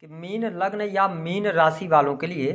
कि मीन लग्न या मीन राशि वालों के लिए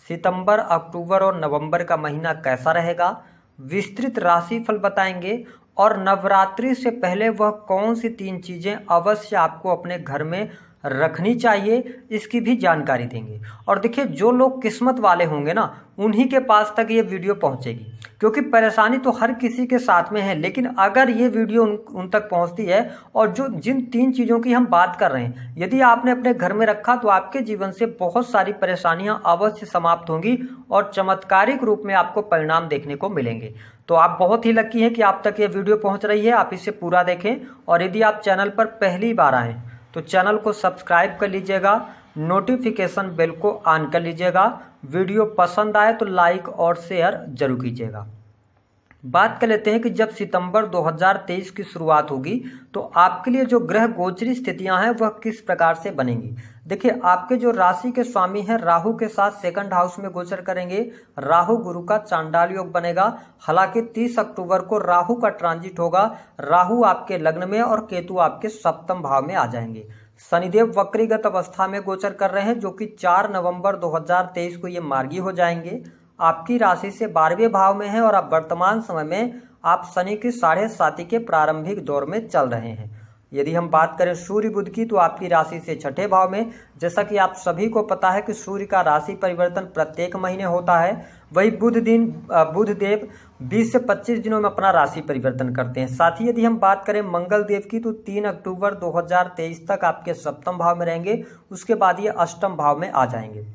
सितंबर, अक्टूबर और नवंबर का महीना कैसा रहेगा, विस्तृत राशिफल बताएंगे और नवरात्रि से पहले वह कौन सी 3 चीज़ें अवश्य आपको अपने घर में रखनी चाहिए, इसकी भी जानकारी देंगे। और देखिए, जो लोग किस्मत वाले होंगे ना, उन्हीं के पास तक ये वीडियो पहुंचेगी, क्योंकि परेशानी तो हर किसी के साथ में है, लेकिन अगर ये वीडियो उन तक पहुंचती है और जो जिन 3 चीज़ों की हम बात कर रहे हैं, यदि आपने अपने घर में रखा तो आपके जीवन से बहुत सारी परेशानियां अवश्य समाप्त होंगी और चमत्कारिक रूप में आपको परिणाम देखने को मिलेंगे। तो आप बहुत ही लकी हैं कि आप तक ये वीडियो पहुंच रही है। आप इसे पूरा देखें और यदि आप चैनल पर पहली बार आएँ तो चैनल को सब्सक्राइब कर लीजिएगा, नोटिफिकेशन बेल को ऑन कर लीजिएगा। वीडियो पसंद आए तो लाइक और शेयर जरूर कीजिएगा। बात कर लेते हैं कि जब सितंबर 2023 की शुरुआत होगी तो आपके लिए जो ग्रह गोचरी स्थितियां हैं वह किस प्रकार से बनेंगी। देखिए, आपके जो राशि के स्वामी हैं राहु के साथ सेकंड हाउस में गोचर करेंगे। राहु गुरु का चांडाल योग बनेगा। हालांकि 30 अक्टूबर को राहु का ट्रांजिट होगा। राहु आपके लग्न में और केतु आपके सप्तम भाव में आ जाएंगे। शनिदेव वक्रीगत अवस्था में गोचर कर रहे हैं, जो कि 4 नवंबर 2023 को ये मार्गी हो जाएंगे। आपकी राशि से 12वें भाव में है और अब वर्तमान समय में आप शनि की 7.5 के प्रारंभिक दौर में चल रहे हैं। यदि हम बात करें सूर्य बुध की, तो आपकी राशि से 6ठे भाव में। जैसा कि आप सभी को पता है कि सूर्य का राशि परिवर्तन प्रत्येक महीने होता है, वही बुध देव 20 से 25 दिनों में अपना राशि परिवर्तन करते हैं। साथ ही यदि हम बात करें मंगल देव की, तो 3 अक्टूबर 2023 तक आपके सप्तम भाव में रहेंगे। उसके बाद ये अष्टम भाव में आ जाएंगे।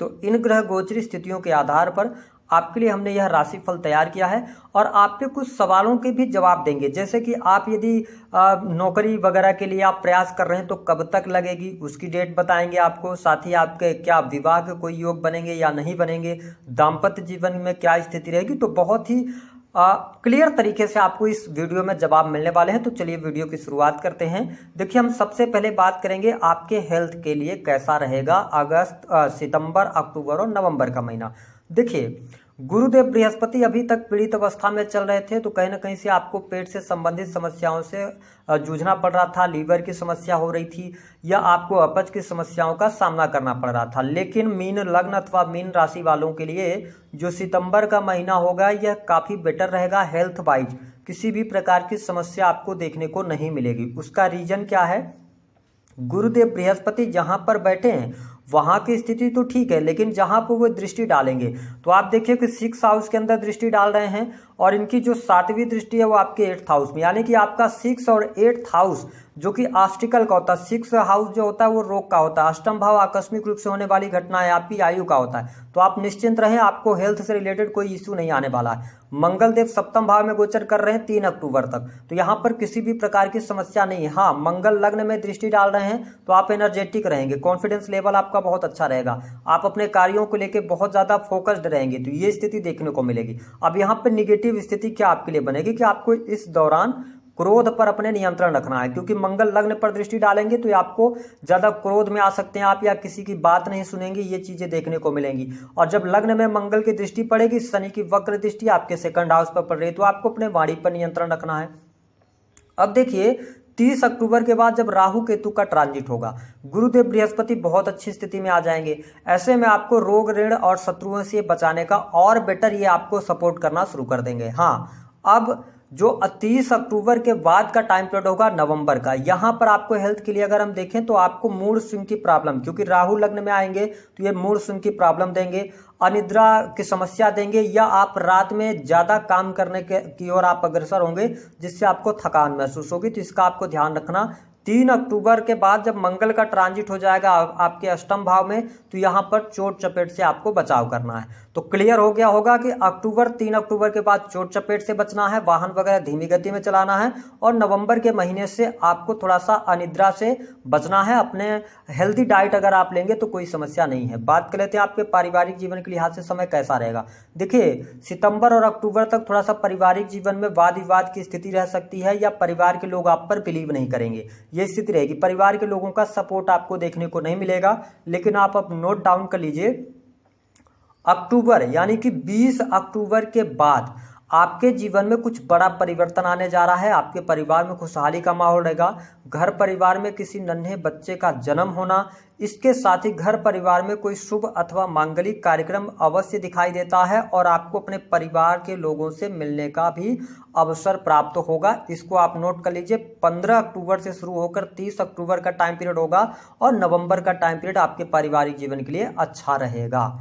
तो इन ग्रह गोचरी स्थितियों के आधार पर आपके लिए हमने यह राशिफल तैयार किया है और आपके कुछ सवालों के भी जवाब देंगे। जैसे कि आप यदि नौकरी वगैरह के लिए आप प्रयास कर रहे हैं तो कब तक लगेगी, उसकी डेट बताएंगे आपको। साथ ही आपके क्या विवाह के कोई योग बनेंगे या नहीं बनेंगे, दाम्पत्य जीवन में क्या स्थिति रहेगी। तो बहुत ही क्लियर तरीके से आपको इस वीडियो में जवाब मिलने वाले हैं। तो चलिए वीडियो की शुरुआत करते हैं। देखिए, हम सबसे पहले बात करेंगे आपके हेल्थ के लिए कैसा रहेगा सितंबर, अक्टूबर और नवंबर का महीना। देखिए, गुरुदेव बृहस्पति अभी तक पीड़ित अवस्था में चल रहे थे, तो कहीं ना कहीं से आपको पेट से संबंधित समस्याओं से जूझना पड़ रहा था। लीवर की समस्या हो रही थी या आपको अपच की समस्याओं का सामना करना पड़ रहा था। लेकिन मीन लग्न अथवा मीन राशि वालों के लिए जो सितंबर का महीना होगा यह काफ़ी बेटर रहेगा। हेल्थ वाइज किसी भी प्रकार की समस्या आपको देखने को नहीं मिलेगी। उसका रीजन क्या है? गुरुदेव बृहस्पति जहां पर बैठे हैं वहां की स्थिति तो ठीक है, लेकिन जहां पर वो दृष्टि डालेंगे तो आप देखिए कि 6 हाउस के अंदर दृष्टि डाल रहे हैं और इनकी जो 7वीं दृष्टि है वो आपके 8th हाउस में, यानी कि आपका 6 और 8th हाउस जो कि ऑब्स्टिकल का होता है। 6 हाउस जो होता है वो रोग का होता है। अष्टम भाव आकस्मिक रूप से होने वाली घटनाएं आपकी आयु का होता है। तो आप निश्चिंत रहें, आपको हेल्थ से रिलेटेड कोई इश्यू नहीं आने वाला है। मंगल देव सप्तम भाव में गोचर कर रहे हैं 3 अक्टूबर तक, तो यहाँ पर किसी भी प्रकार की समस्या नहीं है। हाँ, मंगल लग्न में दृष्टि डाल रहे हैं तो आप एनर्जेटिक रहेंगे, कॉन्फिडेंस लेवल आपका बहुत अच्छा रहेगा, आप अपने कार्यों को लेकर बहुत ज्यादा फोकस्ड रहेंगे। तो ये स्थिति देखने को मिलेगी। अब यहाँ पर निगेटिव स्थिति क्या आपके लिए बनेगी कि आपको इस दौरान क्रोध पर अपने नियंत्रण रखना है, क्योंकि मंगल लग्न पर दृष्टि डालेंगे तो आपको ज्यादा क्रोध में आ सकते हैं आप, या किसी की बात नहीं सुनेंगे, ये चीजें देखने को मिलेंगी। और जब लग्न में मंगल की दृष्टि पड़ेगी, शनि की वक्र दृष्टि आपके सेकंड हाउस पर पड़ रही है, तो आपको अपने वाणी पर नियंत्रण रखना है। अब देखिए, 30 अक्टूबर के बाद जब राहु केतु का ट्रांजिट होगा, गुरुदेव बृहस्पति बहुत अच्छी स्थिति में आ जाएंगे। ऐसे में आपको रोग, ऋण और शत्रुओं से बचाने का और बेटर ये आपको सपोर्ट करना शुरू कर देंगे। हाँ, अब जो 30 अक्टूबर के बाद का टाइम पीरियड होगा नवंबर का, यहाँ पर आपको हेल्थ के लिए अगर हम देखें तो आपको मूड स्विंग की प्रॉब्लम, क्योंकि राहु लग्न में आएंगे तो ये मूड स्विंग की प्रॉब्लम देंगे, अनिद्रा की समस्या देंगे, या आप रात में ज्यादा काम करने की ओर आप अग्रसर होंगे जिससे आपको थकान महसूस होगी। तो इसका आपको ध्यान रखना। 3 अक्टूबर के बाद जब मंगल का ट्रांजिट हो जाएगा आपके अष्टम भाव में, तो यहाँ पर चोट चपेट से आपको बचाव करना है। तो क्लियर हो गया होगा कि 3 अक्टूबर के बाद चोट चपेट से बचना है, वाहन वगैरह धीमी गति में चलाना है, और नवंबर के महीने से आपको थोड़ा सा अनिद्रा से बचना है। अपने हेल्दी डाइट अगर आप लेंगे तो कोई समस्या नहीं है। बात कर लेते हैं आपके पारिवारिक जीवन के लिहाज से समय कैसा रहेगा। देखिए, सितंबर और अक्टूबर तक थोड़ा सा पारिवारिक जीवन में वाद विवाद की स्थिति रह सकती है, या परिवार के लोग आप पर बिलीव नहीं करेंगे, ये स्थिति रहेगी। परिवार के लोगों का सपोर्ट आपको देखने को नहीं मिलेगा। लेकिन आप अब नोट डाउन कर लीजिए, अक्टूबर यानी कि 20 अक्टूबर के बाद आपके जीवन में कुछ बड़ा परिवर्तन आने जा रहा है। आपके परिवार में खुशहाली का माहौल रहेगा। घर परिवार में किसी नन्हे बच्चे का जन्म होना, इसके साथ ही घर परिवार में कोई शुभ अथवा मांगलिक कार्यक्रम अवश्य दिखाई देता है और आपको अपने परिवार के लोगों से मिलने का भी अवसर प्राप्त होगा। इसको आप नोट कर लीजिए। 15 अक्टूबर से शुरू होकर 30 अक्टूबर का टाइम पीरियड होगा और नवंबर का टाइम पीरियड आपके पारिवारिक जीवन के लिए अच्छा रहेगा।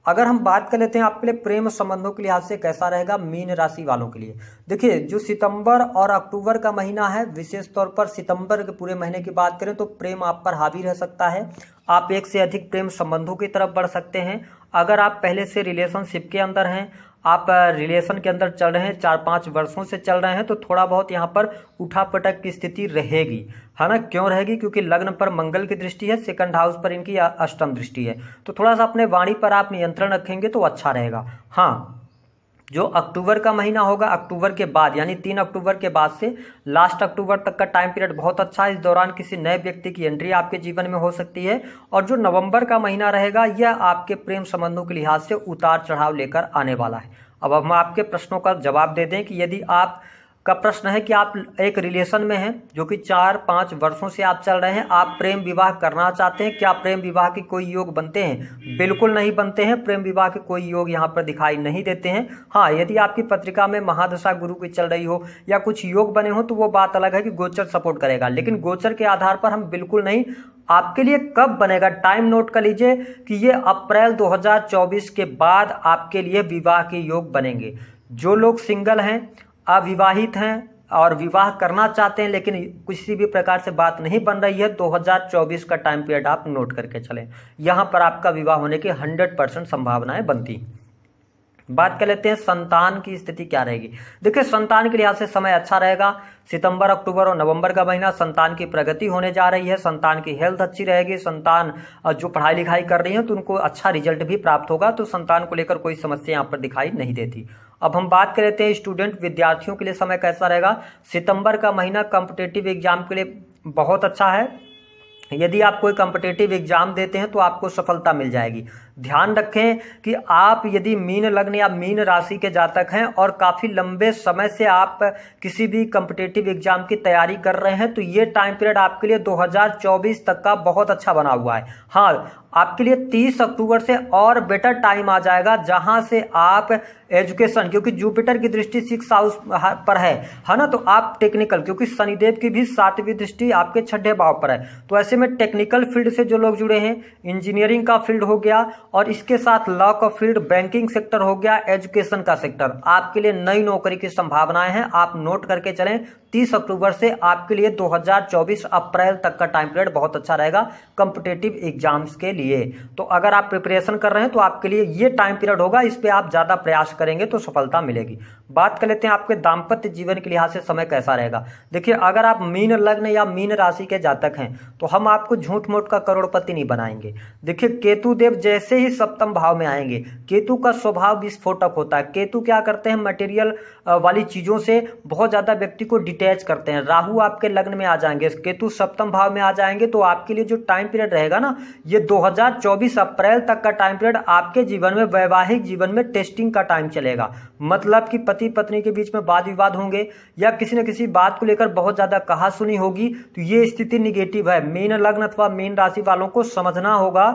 अगर हम बात कर लेते हैं आपके लिए प्रेम संबंधों के लिहाज से कैसा रहेगा मीन राशि वालों के लिए। देखिए, जो सितंबर और अक्टूबर का महीना है, विशेष तौर पर सितंबर के पूरे महीने की बात करें तो प्रेम आप पर हावी रह सकता है। आप एक से अधिक प्रेम संबंधों की तरफ बढ़ सकते हैं। अगर आप पहले से रिलेशनशिप के अंदर हैं, आप रिलेशन के अंदर चल रहे हैं, 4-5 वर्षों से चल रहे हैं, तो थोड़ा बहुत यहाँ पर उठापटक की स्थिति रहेगी, है ना। क्यों रहेगी? क्योंकि लग्न पर मंगल की दृष्टि है, सेकंड हाउस पर इनकी अष्टम दृष्टि है। तो थोड़ा सा अपने वाणी पर आप नियंत्रण रखेंगे तो अच्छा रहेगा। हाँ, जो अक्टूबर का महीना होगा, अक्टूबर के बाद यानी 3 अक्टूबर के बाद से लास्ट अक्टूबर तक का टाइम पीरियड बहुत अच्छा है। इस दौरान किसी नए व्यक्ति की एंट्री आपके जीवन में हो सकती है। और जो नवंबर का महीना रहेगा, यह आपके प्रेम संबंधों के लिहाज से उतार चढ़ाव लेकर आने वाला है। अब हम आपके प्रश्नों का जवाब दे दें कि यदि आप का प्रश्न है कि आप एक रिलेशन में हैं जो कि 4-5 वर्षों से आप चल रहे हैं, आप प्रेम विवाह करना चाहते हैं, क्या प्रेम विवाह के कोई योग बनते हैं? बिल्कुल नहीं बनते हैं। प्रेम विवाह के कोई योग यहाँ पर दिखाई नहीं देते हैं। हाँ, यदि आपकी पत्रिका में महादशा गुरु की चल रही हो या कुछ योग बने हो तो वो बात अलग है कि गोचर सपोर्ट करेगा, लेकिन गोचर के आधार पर हम बिल्कुल नहीं। आपके लिए कब बनेगा, टाइम नोट कर लीजिए कि ये अप्रैल 2024 के बाद आपके लिए विवाह के योग बनेंगे। जो लोग सिंगल हैं, अविवाहित हैं और विवाह करना चाहते हैं लेकिन किसी भी प्रकार से बात नहीं बन रही है, 2024 का टाइम पीरियड आप नोट करके चलें। यहां पर आपका विवाह होने की 100% संभावनाएं बनती। बात कर लेते हैं संतान की स्थिति क्या रहेगी। देखिए, संतान के लिहाज से समय अच्छा रहेगा। सितंबर, अक्टूबर और नवंबर का महीना संतान की प्रगति होने जा रही है। संतान की हेल्थ अच्छी रहेगी। संतान जो पढ़ाई लिखाई कर रही है तो उनको अच्छा रिजल्ट भी प्राप्त होगा। तो संतान को लेकर कोई समस्या यहाँ पर दिखाई नहीं देती। अब हम बात कर लेते हैं स्टूडेंट विद्यार्थियों के लिए समय कैसा रहेगा। सितंबर का महीना कॉम्पिटिटिव एग्जाम के लिए बहुत अच्छा है। यदि आप कोई कॉम्पिटिटिव एग्जाम देते हैं तो आपको सफलता मिल जाएगी। ध्यान रखें कि आप यदि मीन लग्न या मीन राशि के जातक हैं और काफ़ी लंबे समय से आप किसी भी कॉम्पिटिटिव एग्जाम की तैयारी कर रहे हैं तो ये टाइम पीरियड आपके लिए 2024 तक का बहुत अच्छा बना हुआ है। हाँ, आपके लिए 30 अक्टूबर से और बेटर टाइम आ जाएगा जहां से आप एजुकेशन, क्योंकि जुपिटर की दृष्टि 6 हाउस पर है ना, तो आप टेक्निकल, क्योंकि शनिदेव की भी 7वीं दृष्टि आपके 6ठे भाव पर है, तो ऐसे में टेक्निकल फील्ड से जो लोग जुड़े हैं, इंजीनियरिंग का फील्ड हो गया और इसके साथ लॉ का फील्ड, बैंकिंग सेक्टर हो गया, एजुकेशन का सेक्टर, आपके लिए नई नौकरी की संभावनाएं हैं। आप नोट करके चलें, 30 अक्टूबर से आपके लिए 2024 अप्रैल तक का टाइम पीरियड बहुत अच्छा रहेगा कॉम्पिटिटिव एग्जाम्स के लिए। तो अगर आप प्रिपरेशन कर रहे हैं तो आपके लिए ये टाइम पीरियड होगा, इस पे आप ज्यादा प्रयास करेंगे तो सफलता मिलेगी। बात कर लेते हैं आपके दाम्पत्य जीवन के लिहाज से समय कैसा रहेगा। देखिए, अगर आप मीन लग्न या मीन राशि के जातक हैं तो हम आपको झूठ मूठ का करोड़पति नहीं बनाएंगे। देखिए, केतु देव जैसे ही सप्तम भाव में आएंगे, केतु का स्वभाव विस्फोटक होता है। केतु क्या करते हैं, मटेरियल वाली चीजों से बहुत ज्यादा व्यक्ति को डिटैच करते हैं। राहु आपके लग्न में आ जाएंगे, केतु सप्तम भाव में आ जाएंगे, तो आपके लिए जो टाइम पीरियड रहेगा ना, ये 2024 अप्रैल तक का टाइम पीरियड आपके जीवन में, वैवाहिक जीवन में टेस्टिंग का टाइम चलेगा। मतलब कि पति पत्नी के बीच में वाद विवाद होंगे या किसी न किसी बात को लेकर बहुत ज्यादा कहासुनी होगी, तो ये स्थिति निगेटिव है। मीन लग्न अथवा मीन राशि वालों को समझना होगा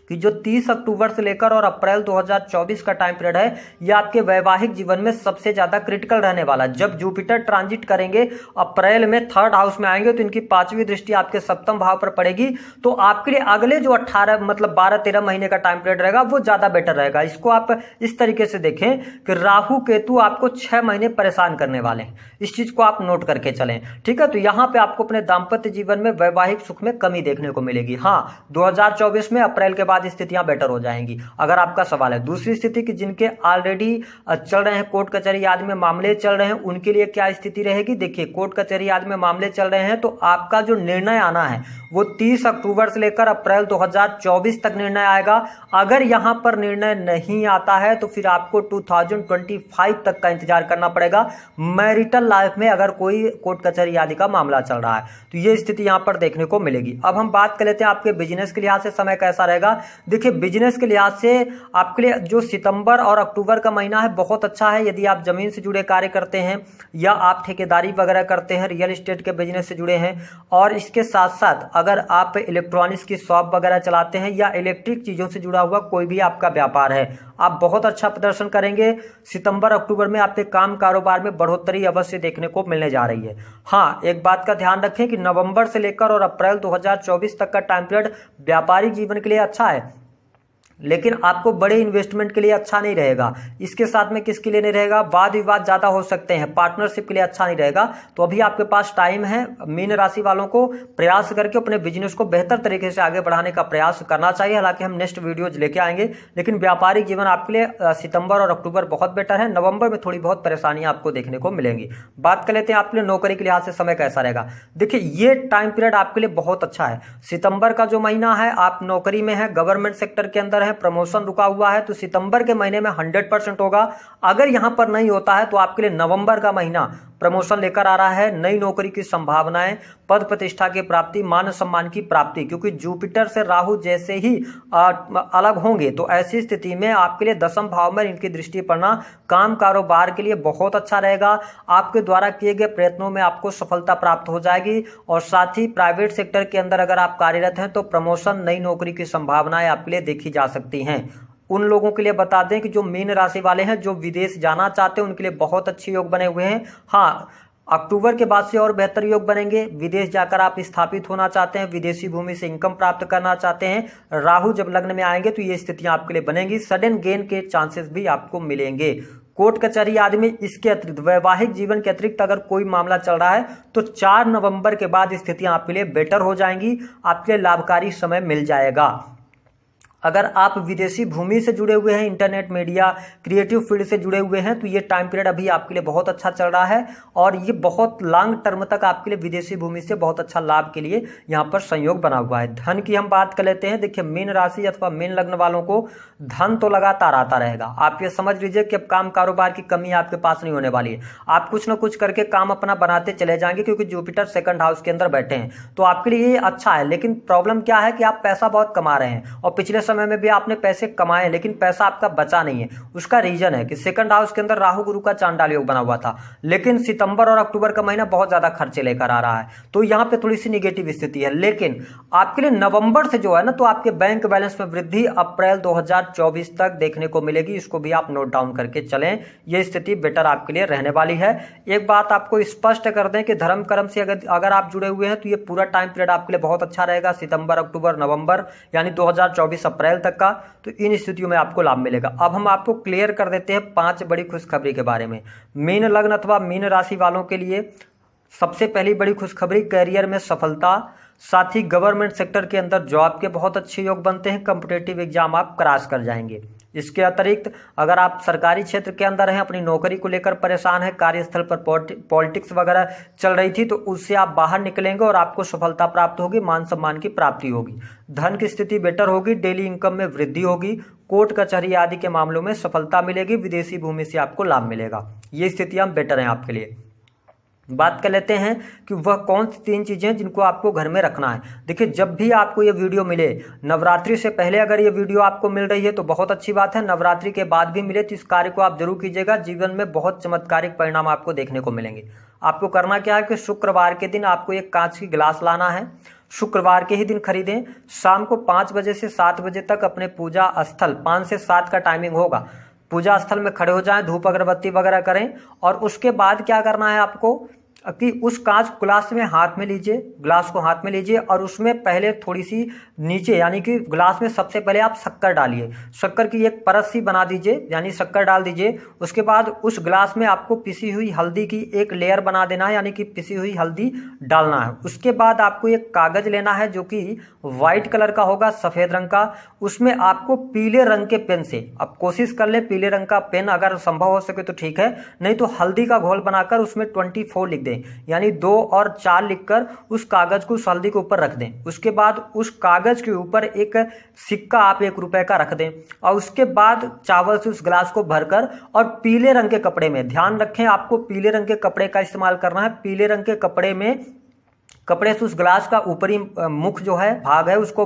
कि जो 30 अक्टूबर से लेकर और अप्रैल 2024 का टाइम पीरियड है, यह आपके वैवाहिक जीवन में सबसे ज्यादा क्रिटिकल रहने वाला है। जब जुपिटर ट्रांजिट करेंगे, अप्रैल में 3rd हाउस में आएंगे, तो इनकी 5वीं दृष्टि आपके सप्तम भाव पर पड़ेगी, तो आपके लिए अगले जो 18 मतलब 12-13 महीने का टाइम पीरियड रहेगा वो ज्यादा बेटर रहेगा। इसको आप इस तरीके से देखें कि राहु केतु आपको 6 महीने परेशान करने वाले हैं, इस चीज को आप नोट करके चलें, ठीक है। तो यहाँ पे आपको अपने दाम्पत्य जीवन में, वैवाहिक सुख में कमी देखने को मिलेगी। हाँ, 2024 में अप्रैल के बाद स्थितियां बेटर हो जाएंगी, अगर आपका सवाल है। दूसरी स्थिति कि जिनके ऑलरेडी चल रहे हैं कोर्ट कचहरी आदि में मामले चल रहे हैं, उनके लिए क्या स्थिति रहेगी। देखिए, कोर्ट कचहरी आदि में मामले चल रहे हैं तो आपका जो निर्णय आना है वो 30 अक्टूबर से लेकर अप्रैल 2024 तक निर्णय आएगा। अगर यहां पर निर्णय नहीं आता है तो फिर आपको 2025 तक का इंतजार करना पड़ेगा। मैरिटल लाइफ में अगर कोई कोर्ट कचहरी आदि का मामला चल रहा है तो ये स्थिति यहां पर देखने को मिलेगी। अब हम बात कर लेते हैं आपके बिजनेस के लिहाज से समय कैसा रहेगा। देखिए बिजनेस के लिहाज से आपके लिए जो सितंबर और अक्टूबर का महीना है बहुत अच्छा है। यदि आप जमीन से जुड़े कार्य करते हैं या आप ठेकेदारी वगैरह करते हैं, रियल एस्टेट के बिजनेस से जुड़े हैं, और इसके साथ साथ अगर आप इलेक्ट्रॉनिक्स की शॉप वगैरह चलाते हैं या इलेक्ट्रिक चीज़ों से जुड़ा हुआ कोई भी आपका व्यापार है, आप बहुत अच्छा प्रदर्शन करेंगे। सितंबर अक्टूबर में आपके काम कारोबार में बढ़ोतरी अवश्य देखने को मिलने जा रही है। हाँ, एक बात का ध्यान रखें कि नवंबर से लेकर और अप्रैल 2024 तक का टाइम पीरियड व्यापारिक जीवन के लिए अच्छा है, लेकिन आपको बड़े इन्वेस्टमेंट के लिए अच्छा नहीं रहेगा। इसके साथ में किसके लिए नहीं रहेगा, वाद विवाद ज़्यादा हो सकते हैं, पार्टनरशिप के लिए अच्छा नहीं रहेगा। तो अभी आपके पास टाइम है, मीन राशि वालों को प्रयास करके अपने बिजनेस को बेहतर तरीके से आगे बढ़ाने का प्रयास करना चाहिए। हालांकि हम नेक्स्ट वीडियोज लेके आएंगे, लेकिन व्यापारिक जीवन आपके लिए सितंबर और अक्टूबर बहुत बेटर है। नवंबर में थोड़ी बहुत परेशानियां आपको देखने को मिलेंगी। बात कर लेते हैं आपके लिए नौकरी के लिहाज से समय कैसा रहेगा। देखिए ये टाइम पीरियड आपके लिए बहुत अच्छा है। सितंबर का जो महीना है आप नौकरी में है, गवर्नमेंट सेक्टर के अंदर है, प्रमोशन रुका हुआ है, तो सितंबर के महीने में 100% होगा। अगर यहां पर नहीं होता है तो आपके लिए नवंबर का महीना प्रमोशन लेकर आ रहा है, नई नौकरी की संभावनाएं, पद प्रतिष्ठा की प्राप्ति, मान सम्मान की प्राप्ति, क्योंकि जुपिटर से राहु जैसे ही अलग होंगे तो ऐसी स्थिति में आपके लिए दसम भाव में इनकी दृष्टि पड़ना काम कारोबार के लिए बहुत अच्छा रहेगा। आपके द्वारा किए गए प्रयत्नों में आपको सफलता प्राप्त हो जाएगी, और साथ ही प्राइवेट सेक्टर के अंदर अगर आप कार्यरत हैं तो प्रमोशन, नई नौकरी की संभावनाएं आपके लिए देखी जा सकती हैं। उन लोगों के लिए बता दें कि जो मीन राशि वाले हैं, जो विदेश जाना चाहते हैं, उनके लिए बहुत अच्छे योग बने हुए हैं। हाँ, अक्टूबर के बाद से और बेहतर योग बनेंगे। विदेश जाकर आप स्थापित होना चाहते हैं, विदेशी भूमि से इनकम प्राप्त करना चाहते हैं, राहु जब लग्न में आएंगे तो ये स्थितियां आपके लिए बनेंगी। सडन गेन के चांसेस भी आपको मिलेंगे। कोर्ट कचहरी आदि में इसके अतिरिक्त वैवाहिक जीवन के अतिरिक्त अगर कोई मामला चल रहा है तो 4 नवंबर के बाद स्थितियां आपके लिए बेटर हो जाएंगी, आपके लिए लाभकारी समय मिल जाएगा। अगर आप विदेशी भूमि से जुड़े हुए हैं, इंटरनेट मीडिया क्रिएटिव फील्ड से जुड़े हुए हैं, तो ये टाइम पीरियड अभी आपके लिए बहुत अच्छा चल रहा है, और ये बहुत लॉन्ग टर्म तक आपके लिए विदेशी भूमि से बहुत अच्छा लाभ के लिए यहाँ पर संयोग बना हुआ है। धन की हम बात कर लेते हैं। देखिए मीन राशि अथवा मीन लग्न वालों को धन तो लगातार आता रहेगा। आप ये समझ लीजिए कि अब काम कारोबार की कमी आपके पास नहीं होने वाली है। आप कुछ ना कुछ करके काम अपना बनाते चले जाएंगे, क्योंकि जुपिटर सेकंड हाउस के अंदर बैठे हैं, तो आपके लिए ये अच्छा है। लेकिन प्रॉब्लम क्या है कि आप पैसा बहुत कमा रहे हैं, और पिछले समय में भी आपने पैसे कमाए, लेकिन पैसा आपका बचा नहीं है। उसका रीजन है कि सेकंड हाउस के अंदर राहु गुरु का चांडाल योग बना हुआ था, लेकिन सितंबर और अक्टूबर का महीना बहुत ज्यादा खर्चे लेकर आ रहा है, तो यहाँ पे थोड़ी सी निगेटिव स्थिति है। लेकिन आपके लिए नवंबर से जो है ना, तो आपके बैंक बैलेंस में वृद्धि अप्रैल 2024 तक देखने को मिलेगी। इसको भी आप नोट डाउन करके चलें, ये स्थिति बेटर आपके लिए रहने वाली है। एक बात आपको स्पष्ट कर दें कि धर्म कर्म से अगर आप जुड़े हुए हैं तो ये पूरा टाइम पीरियड आपके लिए बहुत अच्छा रहेगा। सितंबर, अक्टूबर, नवंबर यानी 2024 अप्रैल तक का, तो इन स्थितियों में आपको लाभ मिलेगा। अब हम आपको क्लियर कर देते हैं 5 बड़ी खुशखबरी के बारे में। मीन लग्न अथवा मीन राशि वालों के लिए सबसे पहली बड़ी खुशखबरी, कैरियर में सफलता, साथ ही गवर्नमेंट सेक्टर के अंदर जॉब के बहुत अच्छे योग बनते हैं, कॉम्पिटिटिव एग्जाम आप क्रॉस कर जाएंगे। इसके अतिरिक्त अगर आप सरकारी क्षेत्र के अंदर हैं, अपनी नौकरी को लेकर परेशान हैं, कार्यस्थल पर पॉलिटिक्स वगैरह चल रही थी, तो उससे आप बाहर निकलेंगे और आपको सफलता प्राप्त होगी, मान सम्मान की प्राप्ति होगी, धन की स्थिति बेटर होगी, डेली इनकम में वृद्धि होगी, कोर्ट कचहरी आदि के मामलों में सफलता मिलेगी, विदेशी भूमि से आपको लाभ मिलेगा। ये स्थितियां बेटर हैं आपके लिए। बात कर लेते हैं कि वह कौन सी 3 चीज़ें जिनको आपको घर में रखना है। देखिए जब भी आपको ये वीडियो मिले, नवरात्रि से पहले अगर ये वीडियो आपको मिल रही है तो बहुत अच्छी बात है, नवरात्रि के बाद भी मिले तो इस कार्य को आप जरूर कीजिएगा। जीवन में बहुत चमत्कारिक परिणाम आपको देखने को मिलेंगे। आपको करना क्या है कि शुक्रवार के दिन आपको एक कांच की गिलास लाना है, शुक्रवार के ही दिन खरीदें, शाम को 5 बजे से 7 बजे तक अपने पूजा स्थल, 5 से 7 का टाइमिंग होगा, पूजा स्थल में खड़े हो जाएं, धूप अगरबत्ती वगैरह करें, और उसके बाद क्या करना है आपको कि उस कांच ग्लास में हाथ में लीजिए, ग्लास को हाथ में लीजिए, और उसमें पहले थोड़ी सी नीचे यानी कि ग्लास में सबसे पहले आप शक्कर डालिए, शक्कर की एक परत सी बना दीजिए, यानी शक्कर डाल दीजिए। उसके बाद उस ग्लास में आपको पिसी हुई हल्दी की एक लेयर बना देना है, यानी कि पिसी हुई हल्दी डालना है। उसके बाद आपको एक कागज लेना है जो कि व्हाइट कलर का होगा, सफेद रंग का, उसमें आपको पीले रंग के पेन से, अब कोशिश कर ले पीले रंग का पेन अगर संभव हो सके तो ठीक है, नहीं तो हल्दी का घोल बनाकर उसमें 24 लिख दें, यानी 2 और 4 लिखकर उस कागज को उस हल्दी के ऊपर रख दें। उसके बाद उस कागज के ऊपर एक सिक्का आप 1 रुपए का रख दें, और उसके बाद चावल से उस गिलास को भरकर और पीले रंग के कपड़े में, ध्यान रखें आपको पीले रंग के कपड़े का इस्तेमाल करना है, पीले रंग के कपड़े में कपड़े से उस ग्लास का ऊपरी मुख जो है भाग है उसको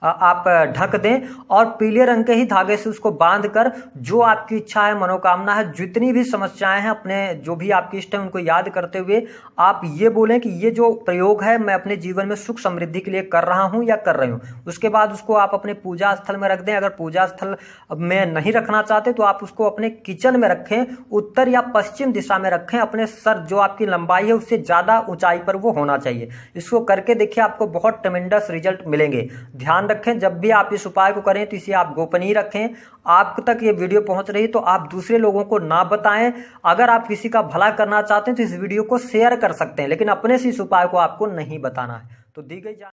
आप ढक दें और पीले रंग के ही धागे से उसको बांध कर जो आपकी इच्छा है, मनोकामना है, जितनी भी समस्याएं हैं, अपने जो भी आपकी इष्ट है उनको याद करते हुए आप ये बोलें कि ये जो प्रयोग है मैं अपने जीवन में सुख समृद्धि के लिए कर रहा हूं या कर रही हूं। उसके बाद उसको आप अपने पूजा स्थल में रख दें। अगर पूजा स्थल में नहीं रखना चाहते तो आप उसको अपने किचन में रखें, उत्तर या पश्चिम दिशा में रखें। अपने सर जो आपकी लंबाई है उससे ज़्यादा ऊंचाई पर वो होना चाहिए। इसको करके देखिए, आपको बहुत ट्रेमेंडस रिजल्ट मिलेंगे। ध्यान रखें, जब भी आप इस उपाय को करें तो इसे आप गोपनीय रखें। आप तक ये वीडियो पहुंच रही तो आप दूसरे लोगों को ना बताएं। अगर आप किसी का भला करना चाहते हैं तो इस वीडियो को शेयर कर सकते हैं, लेकिन अपने से इस उपाय को आपको नहीं बताना है। तो दी गई